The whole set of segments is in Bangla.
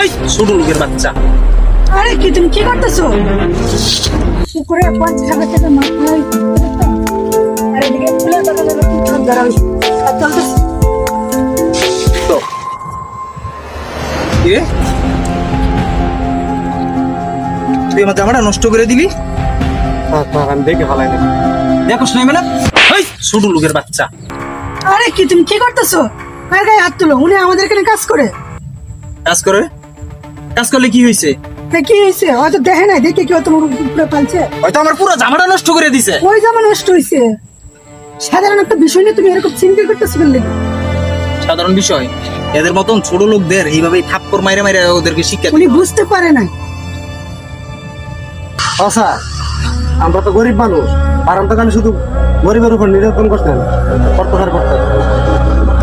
ওই ছোট লোকের বাচ্চা। আরে কি তুমি কি করতেছো? পুকুরে 50,000 টাকা মাছ ধরাই। আরে দিকে ফুলে টাকা দেবে তুমি ধরাই। চলতেছ তো কি তুই আমার জামাটা নষ্ট করে দিলি? আমি দেখে ভালাই না। দেখো শুনে মেলা ওই ছোট লোকের বাচ্চা। আরে কি তুমি কি করতেছো? আর গায়ে হাত তুলো, উনি আমাদের এখানে কাজ করে। কাজ করে? কাজ করলে কি হয়েছে? কি হয়েছে? হয়তো দেখে নাই, দেখে কি তোমার উপরে পালছে? হয়তো আমার পুরো জামাটা নষ্ট করে দিছে। ওই জামা নষ্ট হয়েছে। সাধারণ একটা বিষয় নিয়ে তুমি এরকম চিন্তা করতেছো বললে? সাধারণ বিষয়? এদের মতন ছোট লোকদের এইভাবেই থাপ্পড় মাইরে মাইরে ওদেরকে শিক্ষা উনি দিতে হয়। বুঝতে পারে না। আচ্ছা, আমরা তো গরিব মানুষ, কারণ তো খালি শুধু গরিবের উপর নির্যাতন করতেন, অত্যাচার করতেন।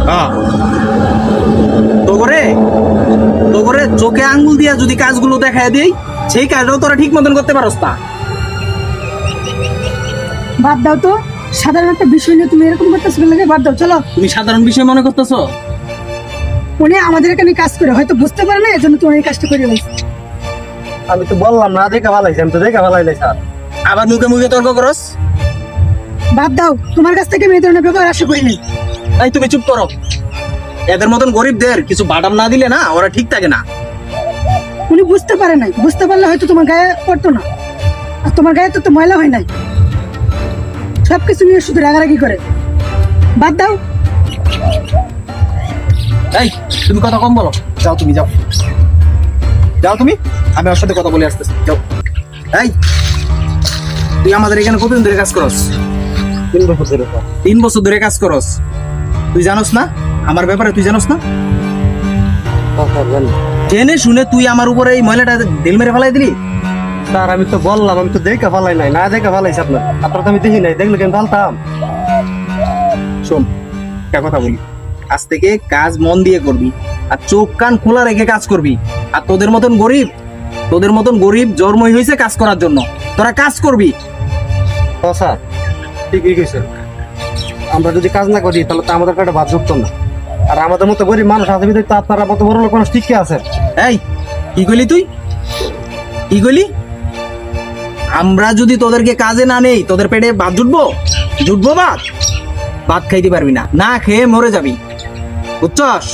হ্যাঁ তো করে চোখে আঙ্গুল দিয়া যদি কাজগুলো দেখায় দেই, সেই কাজটাও তোরা ঠিক মতন করতে পারস না। বাদ দাও তো, সাধারণ একটা বিষয় নিয়ে তুমি এরকম করতেছো বললে? বাদ দাও, চলো। তুমি সাধারণ বিষয় মনে করতেছো? উনি আমাদের এখানে কাজ করে, হয়তো বুঝতে পারে না, এজন্য তোমার এই কাজটা করে দিয়েছে। আমি তো বললাম না দেখে ভালাইছি, আমি তো দেখে ভালাই নাই স্যার। আবার মুখে মুখে তর্ক করস? বাদ দাও, তোমার কাছ থেকে আমি এই ধরনের ব্যবহার আশা করি নাই। তাই তুমি চুপ করো। এদের মতন গরিবদের কিছু বাদাম না দিলে না, ওরা ঠিক থাকে না। উনি বুঝতে পারে নাই, বুঝতে পারলে হয়তো তোমার গায়ে পড়তো না। আর তোমার গায়ে তো ময়লা হয় নাই। সবকিছু নিয়ে শুধু রাগারাগি করে। বাদ দাও। এই তুমি কথা কম বলো। যাও তুমি যাও, যাও তুমি, আমি ওর সাথে কথা বলে আসতেছি। যাও। এই তুই আমাদের এখানে কতদিন ধরে কাজ করস? 3 বছর ধরে স্যার। 3 বছর ধরে কাজ করস। তুই জানোস না আমার ব্যাপারে? তুই জানোস না? স্যার জানি জেনে শুনে তুই আমার উপরে এই ময়লাটা ঢিল মেরে ফেলাই দিলি? স্যার, আমি তো বললাম, আমি তো দেখে ভালাই নাই, না দেখে ভালাইছি আপনার। আপনার তো আমি দেখি নাই, দেখলে কেন ফালতাম? শোন, একটা কথা বলি, আজ থেকে কাজ মন দিয়ে করবি, আর চোখ কান খোলা রেখে কাজ করবি। আর তোদের মতন গরিব জন্মই হয়েছে কাজ করার জন্য। তোরা কাজ করবি। ও স্যার, ঠিকই কইছেন। আমরা যদি কাজ না করি তাহলে তো আমাদের একটা বাদ যুক্ত না। আর আমাদের মতো গরিব মানুষ আছে বিধায় তো আপনারা মতো বড় লোক মানুষ ঠিকই আছে। এই কি কইলি তুই? কি কইলি? আমরা যদি তোদেরকে কাজে না নেই, তোদের পেটে ভাত জুটবো ভাত খাইতে পারবি না, না খেয়ে মরে যাবি, বুঝছস?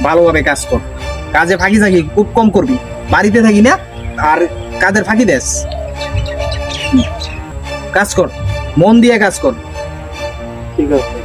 ভালোভাবে কাজ কর, কাজে ফাঁকি থাকি খুব কম করবি, বাড়িতে থাকি না আর কাজের ফাঁকি দেস। কাজ কর, মন দিয়ে কাজ কর। ঠিক আছে।